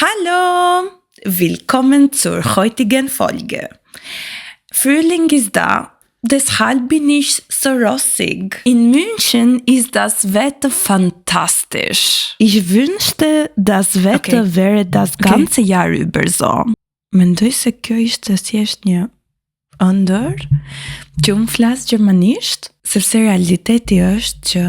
Hallo! Willkommen zur heutigen Folge. Frühling ist da, deshalb bin ich so rosig. In München ist das Wetter fantastisch. Ich wünschte, das Wetter wäre das ganze Jahr über so. Mendoj se kjo ishte thjesht një ëndër që unë flas gjermanisht, sepse realiteti është që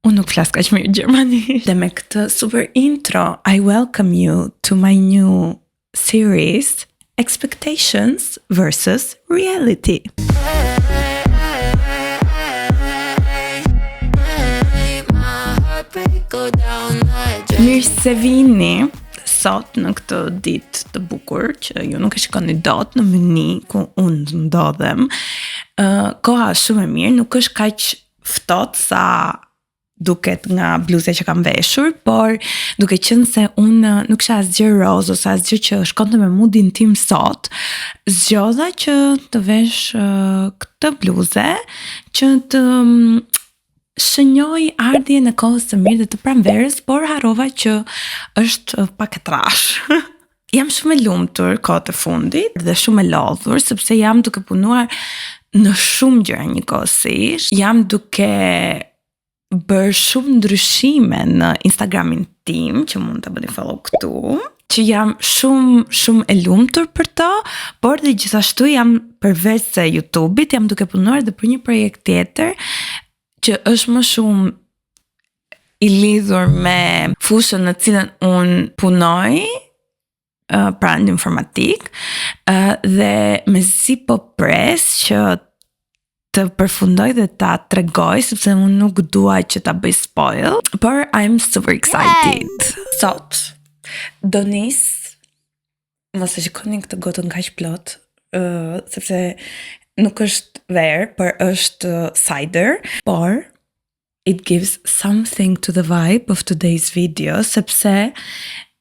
unë nuk flas kaq mirë gjermanisht. Dhe me këtë super intro, I welcome you to my new series, Expectations versus Reality. Mirë se vini sot në këtë ditë të bukur që ju nuk e shikoni dot në meni ku unë ndodhem. Koha është shumë e mirë, nuk është kaq ftohtë sa duket nga bluzja që kam veshur, por duke qenë se unë nuk isha asgjë roz ose asgjë që shkonte me moodin tim sot, zgjodha që të vesh këtë bluze që të shënjoj ardhjen e kohës së mirë dhe të pranverës, por harrova që është pak e trash. Jam shumë e lumtur kohët e fundit dhe shumë e lodhur sepse jam duke punuar në shumë gjëra njëkohësisht. Jam duke bërë shumë ndryshime në Instagramin tim, që mund të bëni follow këtu, që jam shumë e lumtur për to, por dhe gjithashtu jam përveç se YouTube-it, jam duke punuar dhe për një projekt tjetër, që është më shumë i lidhur me fushën në cilën unë punoj, pra në informatik, dhe mezi po pres që të përfundoj dhe ta tregoj, sepse unë nuk dua që ta bëj spoil, por I'm super excited. Sot, do nis, mos e shikoni këtë gotën kaq plot, sepse nuk është verë, por është cider, por it gives something to the vibe of today's video, sepse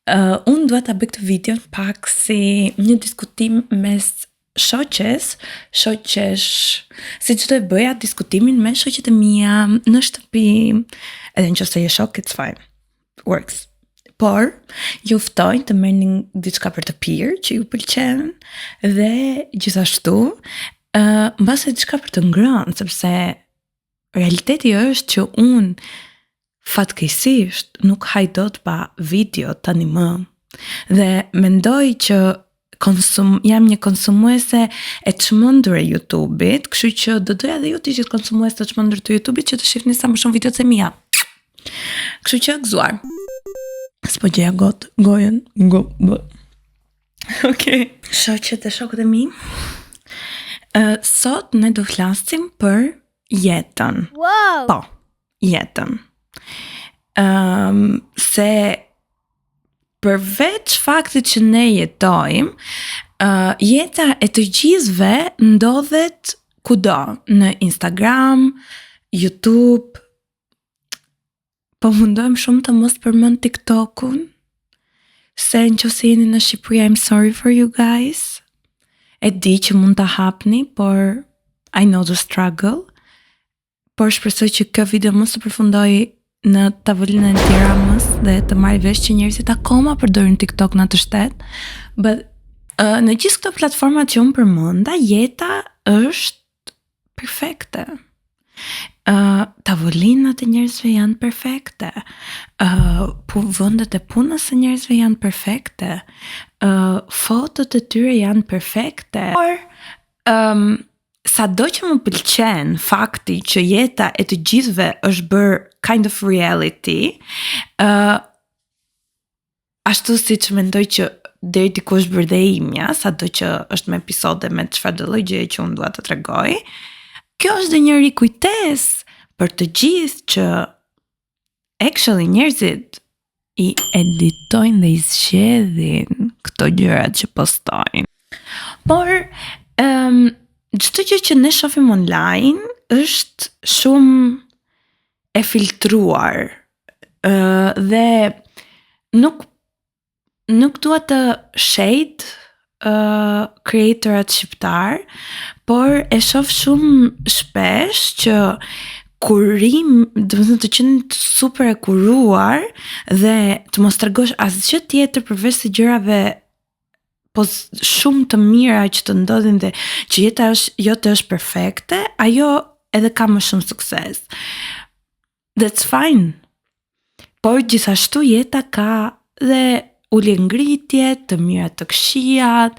unë dua ta bëj këtë video pak si një diskutim mes shoqesh, si që të e bëja diskutimin me shoqet e mia në shtëpi, edhe nëse je shok, it's fine, works. Por, ju ftoj të merrni diçka për të pirë që ju pëlqen, dhe gjithashtu, mbase diçka për të ngrënë, sepse realiteti është që unë fatkeqësisht nuk haj dot pa video tani më. Dhe mendoj që jam një konsumuese e çmendur e YouTube-it, kështu që do doja dhe ju të ishit konsumues të çmendur të YouTube-it që të shihni sa më shumë videot e mia. Kështu që gëzuar. S'po gjeja gojen. Okej. Shoqet e shokët e mi. Sot ne do flasim për jetën. Wow. Po, jetën. Se përveç faktit që ne jetojmë, jeta e të gjithëve ndodhet kudo, në Instagram, YouTube, po mundohem shumë të mos përmend TikTokun, se nëse jeni në Shqipëri, I'm sorry for you guys. E di që mund të hapni, por I know the struggle. Por shpresoj që kjo video mos të përfundoj në tavolinën e Tiranës dhe të marrë vesh që njerëzit akoma përdorin TikTok në atë shtet. But në gjithë këto platformat që unë përmenda, jeta është perfekte. Tavolinat e njerëzve janë perfekte, vendet e punës e njerëzve janë perfekte, fotot e tyre janë perfekte. Por sado që më pëlqen fakti që jeta e të gjithëve është bërë kind of reality, ashtu si që mendoj që deri diku është bërë dhe imja, sado që është me episode me çfarë do lloj gjëje që unë dua të tregoj. Kjo është dhe një rikujtes për të gjithë që actually njerëzit i editojnë dhe i zgjedhin këto gjërat që postojnë. Por çdo gjë që ne shohim online është shumë e filtruar dhe nuk dua të shade creatorat shqiptar, por e shoh shumë shpesh që kurim, të qenë super e kuruar dhe të mos tregosh asgjë tjetër përveç se gjërave shumë të mira që të ndodhin dhe që jeta jote është perfekte, ajo edhe ka më shumë sukses. That's fine. Por gjithashtu jeta ka dhe ulje ngritje, të mira të këqijat,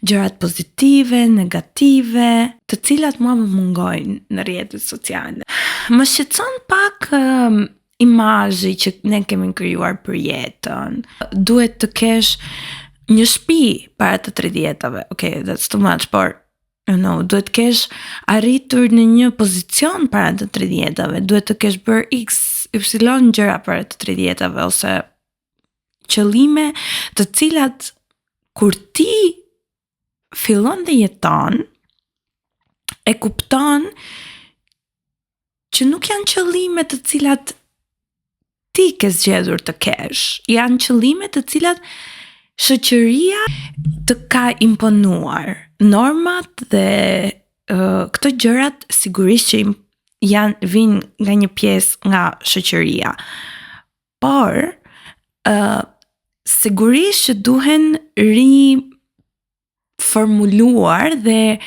gjërat pozitive, negative, të cilat mua më mungojnë në rrjetet sociale. Më shqetëson pak imazhi që ne kemi krijuar për jetën. Duhet të kesh një shtëpi para të 30-tave. Okay, that's too much, por duhet të kesh arritur në një pozicion para të 30-tave, duhet të kesh bërë X, Y gjëra para të 30-tave ose qëllime të cilat kur ti fillon dhe jeton e kupton që nuk janë qëllime të cilat ti ke zgjedhur të kesh, janë qëllime të cilat shoqëria të ka imponuar. Normat dhe këto gjërat sigurisht që vinë nga një pjesë nga shoqëria. Por sigurisht që duhen formuluar dhe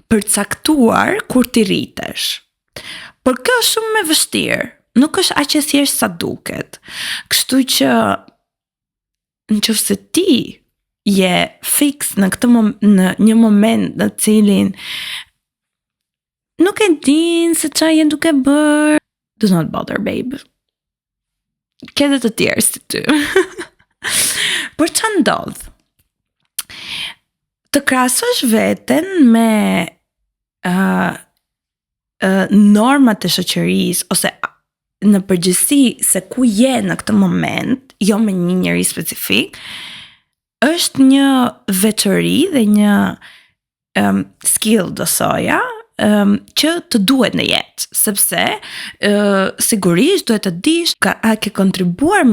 përcaktuar kur ti rritesh. Por kjo është shumë e vështirë. Nuk është aq e thjeshtë sa duket. Kështu që nëse ti je fix në një moment në cilin nuk e din se çfarë je duke bërë, do not bother, babe. Ke dhe të tjerë si ty. Por çfarë ndodh? Të krahasosh veten me normat e shoqërisë ose në përgjithësi se ku je në këtë moment, jo me një njeri specifik, është një veçori dhe një skill do soja që të duhet në jetë, sepse sigurisht duhet të dish a ke kontribuar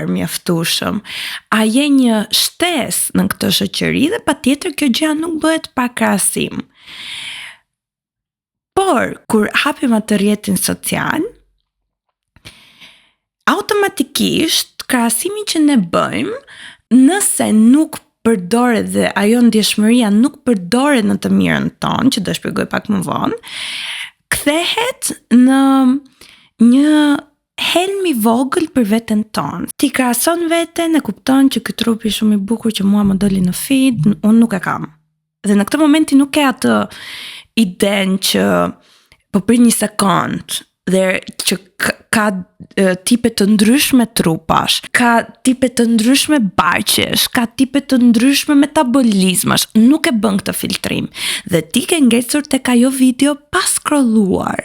mjaftueshëm, a je një shtesë në këtë shoqëri dhe patjetër kjo gjë nuk bëhet pa krahasim. Por kur hapim atë rrjetin social, automatikisht krahasimin që ne bëjmë, nëse nuk përdoret dhe ajo ndjeshmëria nuk përdoret në të mirën tonë, që do shpjegoj pak më vonë, kthehet në një helm i vogël për veten tonë. Ti krahason veten, e kupton që ky trup është shumë i bukur që mua më doli në feed, unë nuk e kam. Dhe në këtë moment ti nuk ke atë iden që po për një sekond dhe që ka tipe të ndryshme trupash, ka tipe të ndryshme barqesh, ka tipe të ndryshme metabolizmash, nuk e bën këtë filtrim. Dhe ti ke ngecur tek ajo video pa scrolluar.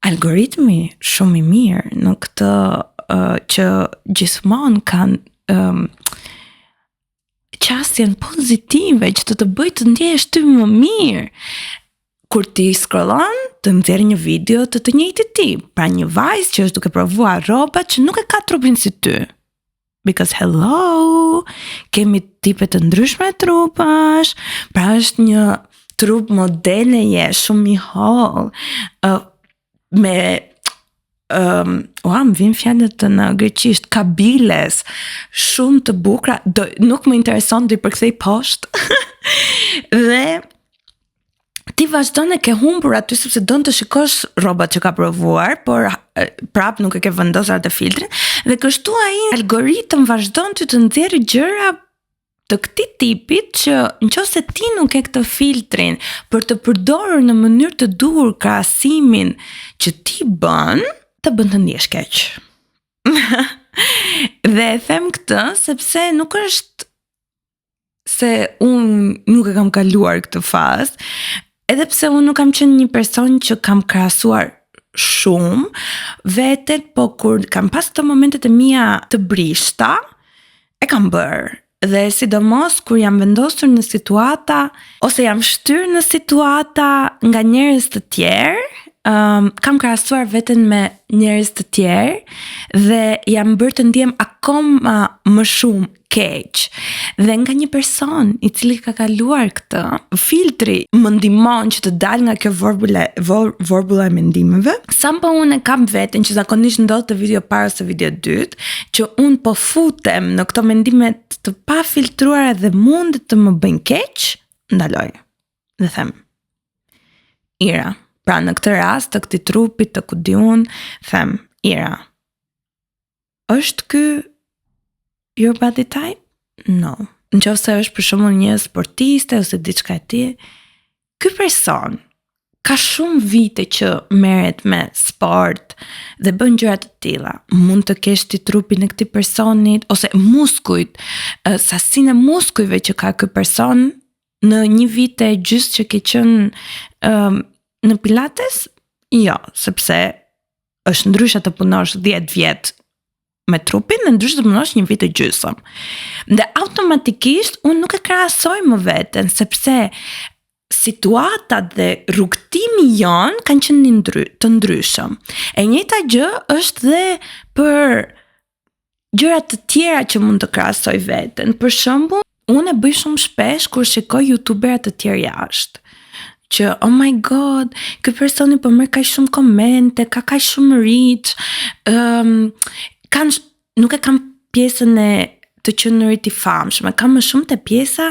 Algoritmi shumë i mirë në këtë që gjithmonë kanë qasjen pozitive që të bëj të ndjesh ty më mirë. Kur ti scrollon, të nxjerrë një video të njëjtit ti, pra një vajzë që është duke provuar rroba që nuk e ka trupin si ty. Because hello, kemi tipe të ndryshme trupash, pra është një trup modeleje shumë i holl, me më vjen fjalët në greqisht, kabiles, shumë të bukura, nuk më intereson të i përkthej poshtë. Dhe ti vazhdon e ke humbur aty sepse don të shikosh rrobat që ka provuar, por prap nuk e ke vendosur atë filtrin, dhe kështu ai algoritëm vazhdon të nxjerrë gjëra të këtij tipit që nëse ti nuk e këtë filtrin për të përdorur në mënyrë të duhur krahasimin që ti bën, të bën të ndjesh keq. Dhe e them këtë sepse nuk është se unë nuk e kam kaluar këtë fazë, edhe pse unë nuk kam qenë një person që kam krahasuar shumë vetet, po kur kam pas këto momentet e mia të brishta, e kam bërë. Dhe sidomos kur jam vendosur në situata ose jam shtyrë në situata nga njerëz të tjerë, kam krahasuar veten me njerëz të tjerë dhe jam bërë të ndjem akoma më shumë keq. Dhe nga një person i cili ka kaluar këtë, filtri më ndihmon që të dal nga kjo vorbulla e mendimeve. Sa po unë kam veten që zakonisht ndodh të video parë ose video dytë, që unë po futem në këto mendime të pa filtruara dhe mund të më bëjnë keq, ndaloj. Dhe them, Ira, pra në këtë rast të këtij trupi të kudi unë, them, Ira, është ky your body type? No. Nëse është për shembull një sportiste ose diçka e tillë, ky person ka shumë vite që merret me sport dhe bën gjëra të tilla. Mund të kesh ti trupin e këtij personit ose muskujt, sasinë e muskujve që ka ky person në një vit e gjysmë që ke qenë në pilates? Jo, sepse është ndryshe të punosh 10 vjet me trupin dhe ndryshe të punosh një vit e gjysmë. Dhe automatikisht unë nuk e krahasoj më veten, sepse situatat dhe rrugtimi janë kanë qenë të ndryshëm. E njëjta gjë është dhe për gjëra të tjera që mund të krahasoj veten. Për shembull, unë e bëj shumë shpesh kur shikoj youtuberë të tjerë jashtë, që oh my god, ky personi po merr kaq shumë komente, ka kaq shumë reach, nuk e kam pjesën e të qenurit i famshëm, kam më shumë të pjesa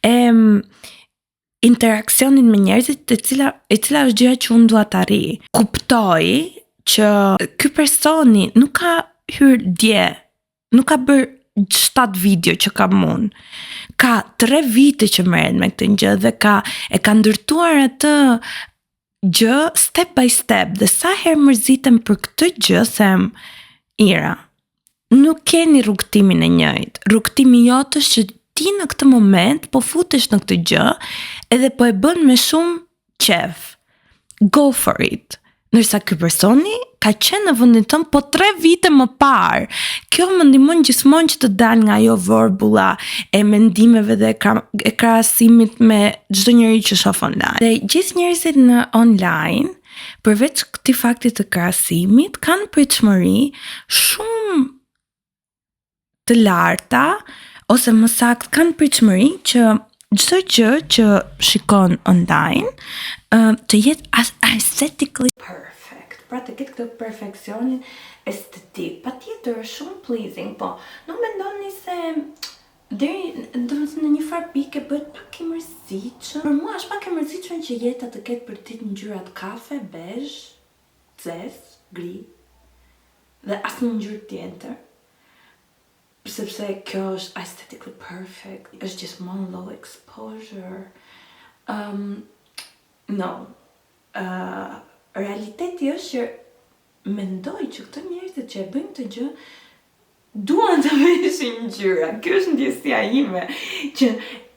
e interakcionin me njerëzit e cila është gjëja që unë dua të arrij. Kuptoj që ky personi nuk ka hyrë dje, nuk ka bërë 7 video që kam unë. Ka 3 vite që merret me këtë gjë dhe e ka ndërtuar atë gjë step by step. Dhe sa herë mërzitem për këtë gjë, them, Ira, nuk keni rrugtimin e njëjtë. Rrugtimi jot është që ti në këtë moment po futesh në këtë gjë edhe po e bën me shumë qef. Go for it. Ndërsa ky personi ka qenë në vendin tënd po 3 vite më parë. Kjo më ndihmon gjithmonë që të dal nga ajo vorbulla e mendimeve dhe e krahasimit me çdo njeri që shoh online. Dhe gjithë njerëzit në online, përveç këtij fakti të krahasimit, kanë pritshmëri shumë të larta, ose më saktë kanë pritshmëri që çdo gjë që shikon online të jetë aesthetically perfect. Pra të ketë këtë perfeksionin estetik. Patjetër është shumë pleasing, po nuk mendoni se deri në një farë pike bëhet pak e mërzitshëm. Për mua është pak e mërzitshëm që jeta të ketë për ditë ngjyrat kafe, bezh, zez, gri dhe asnjë ngjyrë tjetër. Sepse kjo është aesthetically perfect, është gjithmonë low exposure. No. Realiteti është që mendoj që këto njerëzit që e bëjnë këtë gjë duan të veshin ngjyra. Kjo është ndjesia ime, që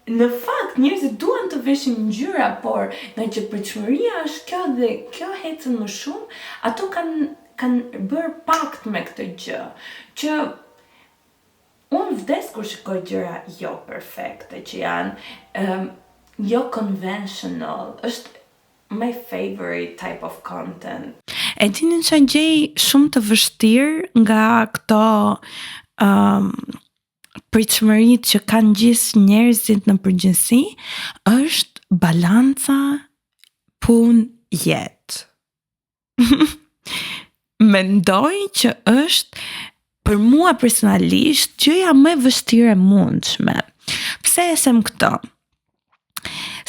në fakt njerëzit duan të veshin ngjyra, por nga që pritshmëria është kjo dhe kjo hecën më shumë, ato kanë bërë pakt me këtë gjë, që unë vdes kur shikoj gjëra jo perfekte, që janë jo conventional. Është my favorite type of content. E dini që gjej shumë të vështirë nga këto pritshmëritë që kanë gjithë njerëzit në përgjithësi, është balanca punë-jetë. Mendoj që është për mua personalisht gjëja më e vështirë e mundshme. Pse e them këtë?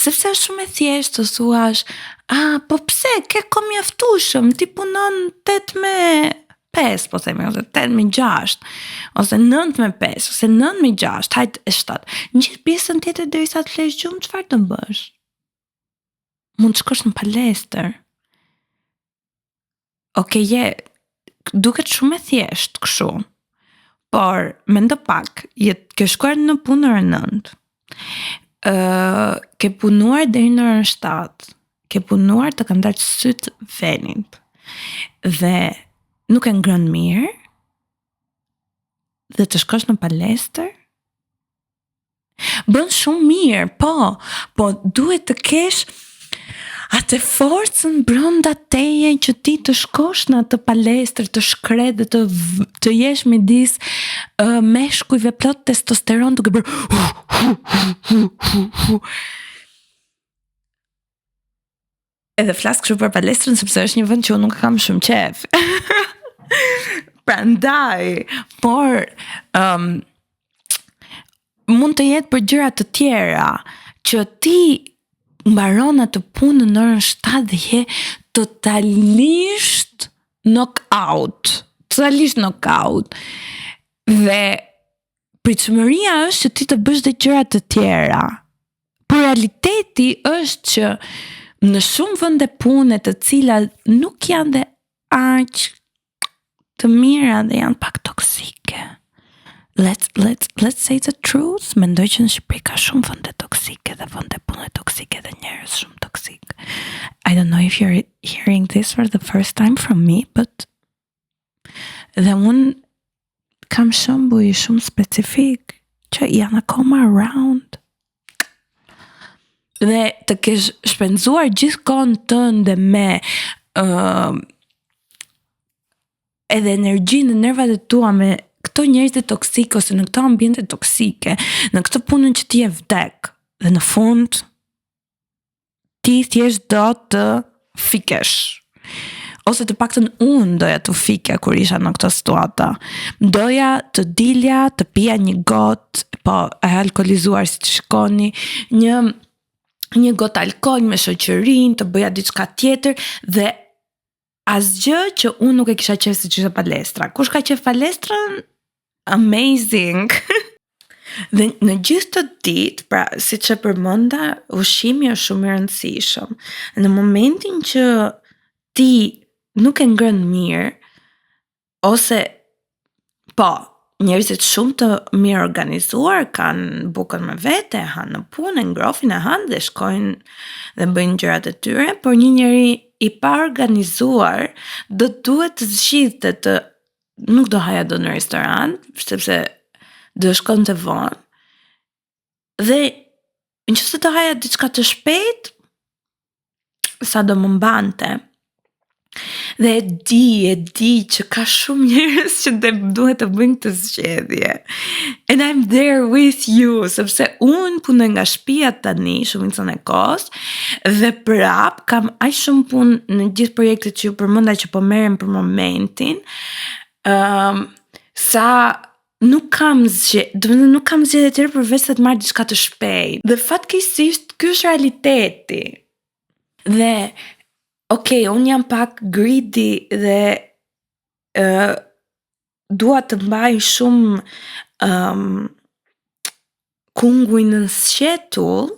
Sepse është shumë e thjeshtë të thuash, po pse ke kohë mjaftueshëm, ti punon 8-5, po themi, ose 8-6, ose 9-5, ose 9-6, hajt e 7. Në gjithë pjesën tjetër derisa të flesh gjumë, çfarë të bësh? Mund të shkosh në palestër. Okej, duket shumë e thjeshtë kështu. Por mendo pak, ke shkuar në punë në orën 9. Ke punuar deri në orën 7. Ke punuar të kanë dalë syt venit. Dhe nuk e ngrën mirë. Dhe të shkosh në palestër. Bën shumë mirë, po duhet të kesh atë forcën brenda teje që ti të shkosh në atë palestër, të shkret dhe të jesh midis meshkujve plot testosteron duke bërë edhe flas kështu për palestrën sepse është një vend që unë nuk kam shumë qef. Prandaj, por mund të jetë për gjëra të tjera që ti mbaron atë punë në orën 7 dhe je totalisht knockout. Dhe pritshmëria është që ti të bësh dhe gjëra të tjera. Por realiteti është që në shumë vende pune të cilat nuk janë dhe aq të mira dhe janë pak toksike. Let's say the truth. Mendoj që në Shqipëri ka shumë vende toksike dhe vende pune toksike dhe njerëz shumë toksik. I don't know if you're hearing this for the first time from me, but dhe unë kam shembuj shumë specifik që janë akoma around. Dhe të kesh shpenzuar gjithë kohën tënde me edhe energjinë në nervat e tua me këto njerëz të toksik ose në këto ambiente toksike, në këtë punën që ti e vdek, dhe në fund ti thjesht do të fikesh. Ose të paktën unë doja të fike kur isha në këtë situata. Doja të dilja, të pija një gotë, po e alkoolizuar si të shkoni, një gotë alkool me shoqërinë, të bëja diçka tjetër dhe asgjë që unë nuk e kisha qef si që isha palestra. Kush ka qef palestrën? Amazing! Dhe në gjithë të ditë, pra, si që përmenda, ushqimi është shumë i rëndësishëm. Në momentin që ti nuk e ngrën mirë, ose, po, njerëzit shumë të mirë organizuar, kanë bukën me vete, hanë në punë, ngrofin e hanë dhe shkojnë dhe bëjnë gjërat e tyre, por një njeri i pa organizuar do duhet të zgjidhte të nuk do haja do në restoran, sepse do shkon të vonë, dhe në që se do haja diçka të shpejt, sa do më mbante. Dhe e di që ka shumë njerëz që duhet të bëjnë këtë zgjedhje. And I'm there with you, sepse unë punoj nga shtëpia tani shumicën e kohës dhe prap kam aq shumë punë në gjithë projektet që ju përmenda që po merrem për momentin, sa nuk kam zgjedhje tjetër përveç se të marr diçka të shpejtë. Dhe fatkeqësisht ky është realiteti. Dhe unë jam pak greedy dhe dua të mbaj shumë kunguin në sqetull,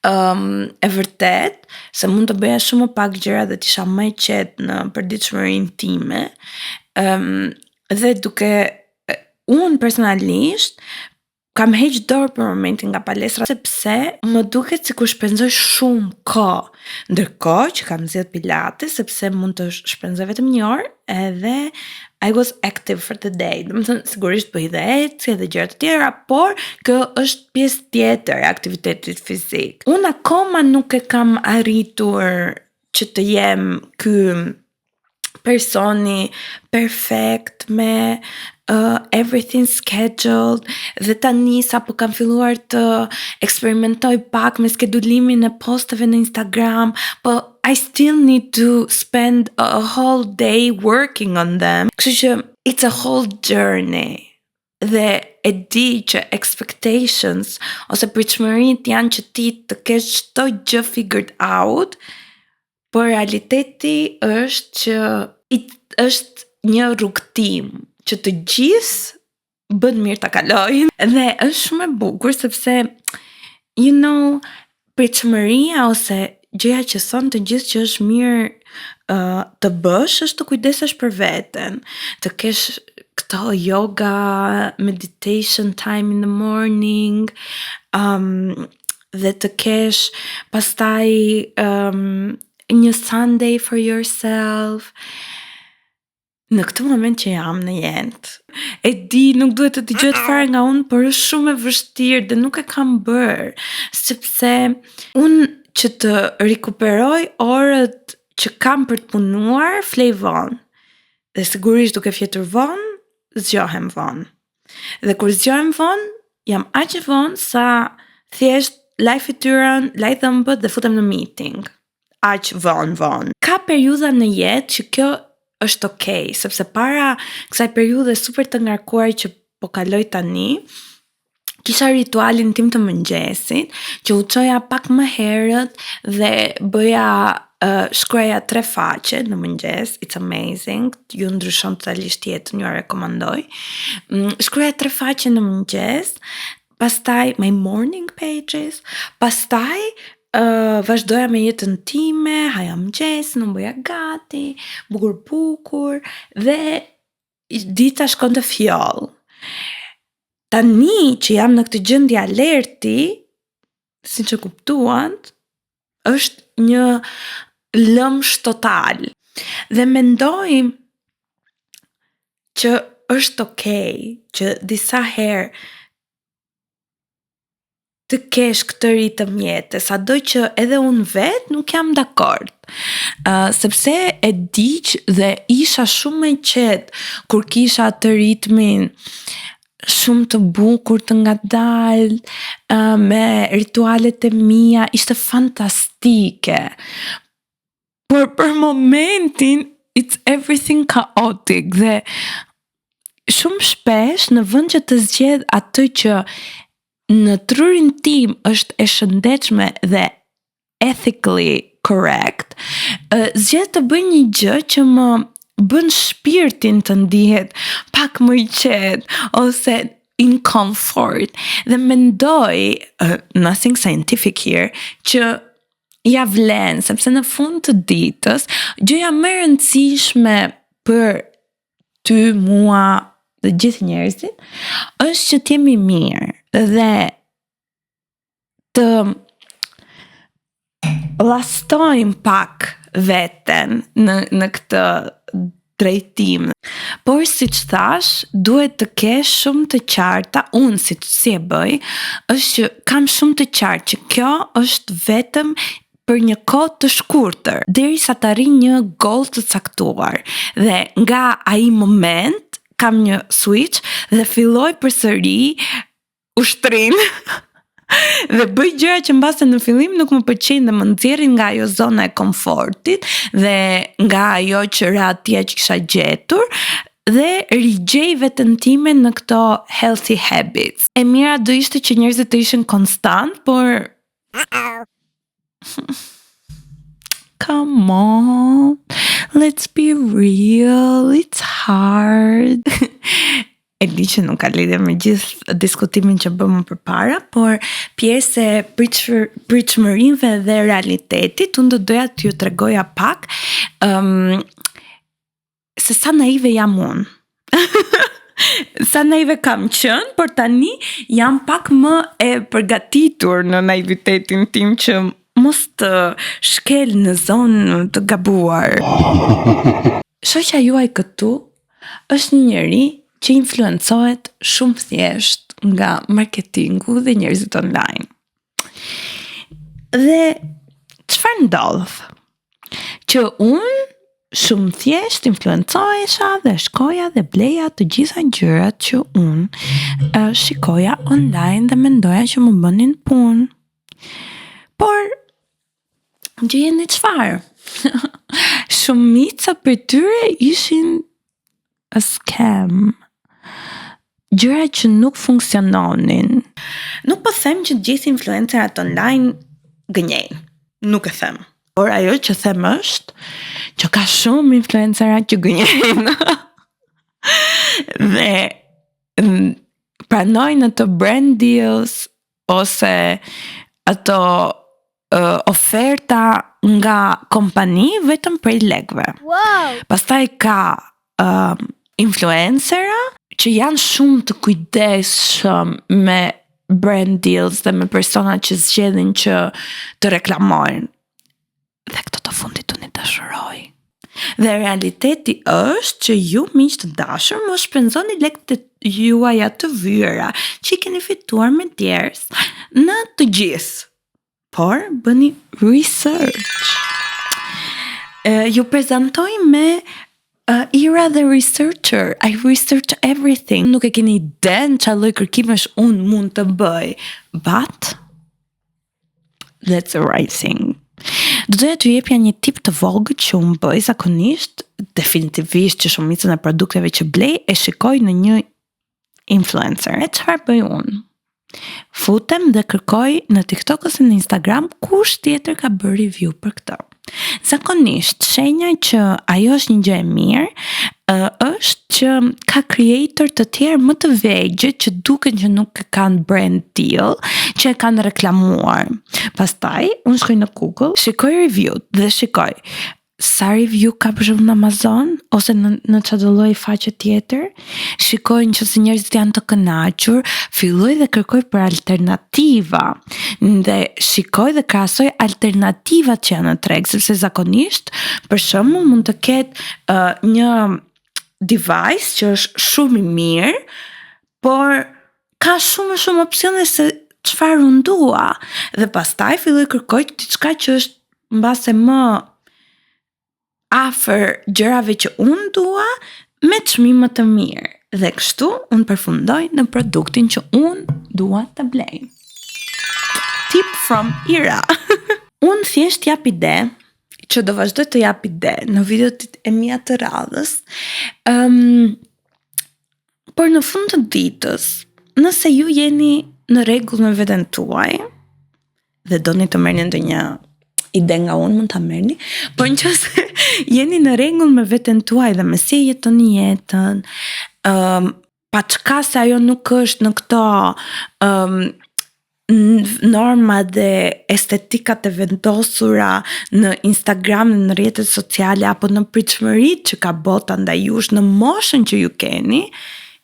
e vërtet, se mund të bëja shumë pak gjëra dhe t'isha më e qetë në përditshmërinë time, dhe duke unë personalisht kam heq dorë për momentin nga palestra sepse më duket sikur shpenzoj shumë kohë. Ndërkohë që kam zgjedhur pilates sepse mund të shpenzoj vetëm një orë edhe I was active for the day. Domethënë sigurisht bëj dhe ecje dhe gjëra të tjera, por kjo është pjesë tjetër e aktivitetit fizik. Unë akoma nuk e kam arritur që të jem ky personi perfekt me everything scheduled dhe tani sa po kam filluar të eksperimentoj pak me skedulimin e posteve në Instagram, po I still need to spend a whole day working on them. Kështu që it's a whole journey. Dhe e di që expectations ose pritshmëritë janë që ti të kesh çdo gjë figured out, por realiteti është që është një rrugtim që të gjithë bën mirë ta kalojnë. Dhe është shumë e bukur sepse pritshmëria ose gjëja që thonë të gjithë që është mirë të bësh është të kujdesesh për veten, të kesh këto yoga, meditation time in the morning, dhe të kesh pastaj një Sunday for yourself. Në këtë moment që jam në jetë, e di nuk duhet të dëgjohet fare nga unë, por është shumë e vështirë dhe nuk e kam bërë, sepse unë që të rikuperoj orët që kam për të punuar, flej vonë. Dhe sigurisht duke fjetur vonë, zgjohem vonë. Dhe kur zgjohem vonë, jam aq e vonë sa thjesht laj fytyrën, laj dhëmbët dhe futem në meeting. Aq vonë. Ka periudha në jetë që kjo është okay, sepse para kësaj periudhe super të ngarkuar që po kaloj tani, kisha ritualin tim të mëngjesit, që u çoja pak më herët dhe bëja shkruaja 3 faqe në mëngjes, it's amazing, ju ndryshon totalisht jetën, ju rekomandoj. Shkruaja 3 faqe në mëngjes, pastaj my morning pages, pastaj vazhdoja me jetën time, haja mëngjes, në bëja gati, bukur, dhe dita shkonte fjoll. Tani që jam në këtë gjendje alerti, si që kuptuan, është një lëmsh total. Dhe mendoj që është okay, që disa herë të kesh këtë ritëm jete, sado që edhe unë vetë nuk jam dakord. Sepse e diq dhe isha shumë me qetë kur kisha të ritmin shumë të bukur, të ngadal, me ritualet e mia, ishte fantastike. Por për momentin, it's everything chaotic, dhe shumë shpesh në vend që të zgjedh atë që në trurin tim është e shëndetshme dhe ethically correct, zgjedh të bëj një gjë që më bën shpirtin të ndihet pak më i qetë ose in comfort, dhe mendoj, nothing scientific here, që ja vlen, sepse në fund të ditës gjëja më e rëndësishme për ty, mua dhe gjithë njerëzit është që t'jemi mirë dhe të lastojmë pak veten në këtë drejtim. Por si që thash, duhet të kesh shumë të qarta, unë si e bëj, është që kam shumë të qartë që kjo është vetëm për një kohë të shkurtër, derisa të arrijë një goal të caktuar. Dhe nga ai moment kam një switch dhe filloj përsëri ushtrin. Dhe bëj gjëra që mbase në fillim nuk më pëlqejnë dhe më nxjerrin nga ajo zona e komfortit dhe nga ajo që rehatia që kisha gjetur, dhe rigjej veten time në këto healthy habits. E mira do ishte që njerëzit të ishin konstant, por come on, let's be real, it's hard. E di që nuk ka lidhje me gjithë diskutimin që bëmë përpara, por pjesë e pritshmërive dhe realitetit, unë do doja t'ju tregoja pak se sa naive jam unë. Sa naive kam qenë, por tani jam pak më e përgatitur në naivitetin tim që mos të shkel në zonë të gabuar. Shoqja juaj këtu është një njeri që influencohet shumë thjesht nga marketingu dhe njerëzit online. Dhe çfarë ndodh? Që unë shumë thjesht influencohesha dhe shkoja dhe bleja të gjitha gjërat që unë shikoja online dhe mendoja që më bënin punë. Por gjeni çfarë? Shumica për tyre ishin a scam. Gjëra që nuk funksiononin. Nuk po them që gjithë influencerat online gënjejnë. Nuk e them. Por ajo që them është që ka shumë influencerat që gënjejnë. Dhe pranojnë ato brand deals ose ato oferta nga kompani vetëm prej lekëve. Wow! Pastaj ka influencera që janë shumë të kujdesshëm me brand deals dhe me persona që zgjedhin që të reklamojnë. Dhe këto të fundit unë i dashuroj. Dhe realiteti është që ju miq të dashur mos shpenzoni lekët juaja të vyera që i keni fituar me djers në të gjithë. por bëni research. Ju prezantoj me Ira the Researcher. I research everything. Nuk e keni iden që lloj kërkimesh unë mund të bëj, but that's the right thing. Do doja t'ju jepja një tip të vogël që unë bëj zakonisht, definitivisht që shumicën e produkteve që blej e shikoj në një influencer. E çfarë bëj unë? Futem dhe kërkoj në TikTok ose në Instagram kush tjetër ka bërë review për këtë. Zakonisht, shenja që ajo është një gjë e mirë është që ka creator të tjerë më të vegjël që duken që nuk kanë brand deal, që e kanë reklamuar. Pastaj, unë shkoj në Google, shikoj review dhe shikoj sa review ka për shembull në Amazon ose në çdo lloj faqe tjetër, shikoj nëse njerëzit janë të kënaqur, filloj dhe kërkoj për alternativa. Dhe shikoj dhe krahasoj alternativat që janë në treg, sepse zakonisht, për shembull, mund të ketë një device që është shumë i mirë, por ka shumë opsione se çfarë unë dua. Dhe pastaj filloj kërkoj diçka që është mbase më afër gjërave që unë dua me çmime të mirë. Dhe kështu unë përfundoj në produktin që unë dua të blej. Tip from Ira. Unë thjesht jap ide, që do vazhdoj të jap ide në videot e mia të radhës. Por në fund të ditës, nëse ju jeni në rregull me veten tuaj dhe doni të merrni ndonjë ide nga unë, mund ta merrni, por nëse jeni në rregull me veten tuaj dhe me si jetoni jetën, pa çka se ajo nuk është në këto norma dhe estetikat e vendosura në Instagram dhe në rrjetet sociale apo në pritshmëritë që ka bota ndaj jush në moshën që ju keni,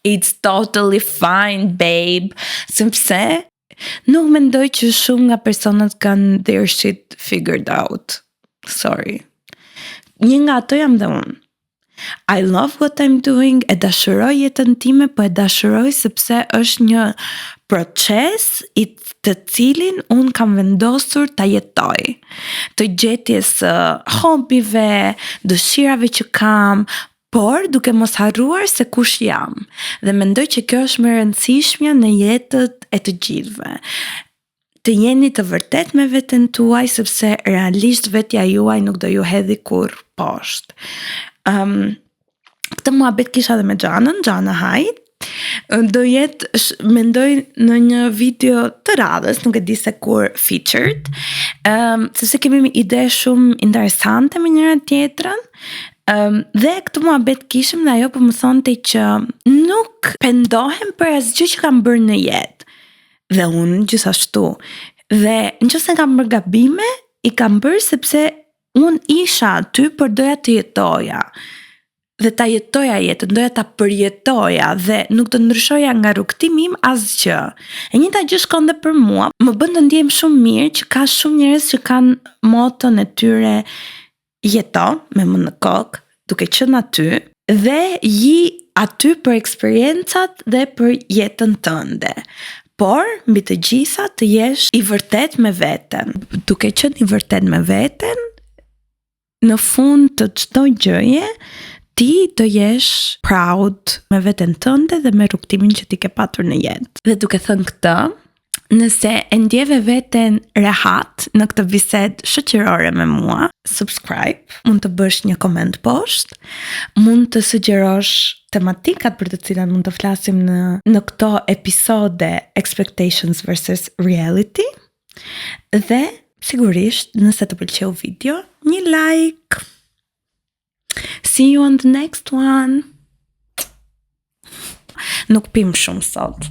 it's totally fine, babe. Sepse nuk mendoj që shumë nga personat kanë their shit figured out. Sorry. Një nga ato jam dhe unë. I love what I'm doing, e dashuroj jetën time, po e dashuroj sepse është një proces i të cilin unë kam vendosur ta jetoj. Të gjetjes hobive, dëshirave që kam, por duke mos harruar se kush jam. Dhe mendoj që kjo është më e rëndësishmja në jetët e të gjithëve. Të jeni të vërtet me veten tuaj, sepse realisht vetja juaj nuk do ju hedhi kur poshtë. Këtë muhabet kisha dhe me Gjana Hajt. Do jetë, mendoj në një video të radhës, nuk e di se kur featured, sepse kemi ide shumë interesante me njëra tjetrën. Dhe këtë muhabet kishim dhe ajo po më thonte që nuk pendohem për asgjë që kam bërë në jetë. Dhe unë gjithashtu. Dhe nëse kam bërë gabime, i kam bërë sepse unë isha aty për doja të jetoja. Dhe ta jetoja jetën, doja ta përjetoja dhe nuk të ndryshoja nga rrugtimi im asgjë. E njëjta gjë shkon dhe për mua, më bën të ndjehem shumë mirë që ka shumë njerëz që kanë moton e tyre jeto me më në kokë, duke qenë aty dhe ji aty për eksperiencat dhe për jetën tënde. Por, mbi të gjitha të jesh i vërtet me veten. Duke qenë i vërtet me veten, në fund të çdo gjëje, ti do jesh proud me veten tënde dhe me rrugtimin që ti ke patur në jetë. Dhe duke thënë këtë, nëse e ndjeve veten rehat në këtë bisedë shoqërore me mua, subscribe, mund të bësh një koment poshtë, mund të sugjerosh tematikat për të cilat mund të flasim në këto episode Expectations versus Reality, dhe sigurisht nëse të pëlqeu video, një like. See you on the next one. Nuk pim shumë sot.